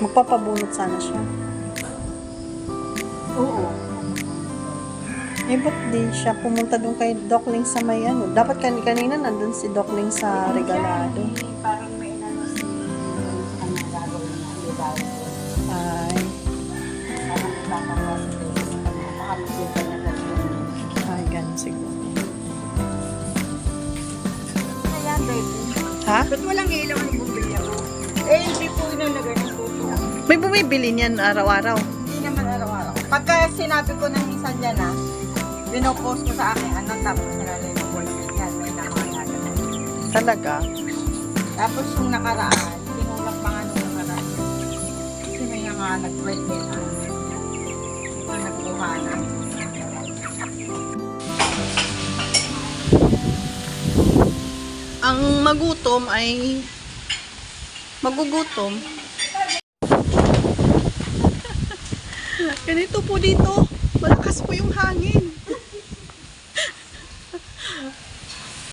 Magpapabunot sana siya. Oo. Eh, ba't di siya pumunta doon kay Dokling sa may ano? Dapat kanina nandun si Dokling sa Regalado. Parang may inano si ang gagawin na ang babae ko. Ay, Parang ipapagawa sa Diyos. Baka magsinta na lang yun. ay, ganun siguro. Kaya, baby. Ha? Ba't walang ilaw ang bumili ako? Eh, hindi po inalagay ng tuto. May bumibili niyan araw-araw. Hindi naman araw-araw. Pagka sinabi ko ng minsan niya na, pinopost ko sa akin, ano, tapos nilalagay ko wala yan, may nakakalaga. Talaga? Tapos yung nakaraan, tinulak pa nga nung nakaraan. Kasi may nga nag-birthday na. Na nagkuha na. Ang magutom ay magugutom. Ganito po dito. Malakas po yung hangin.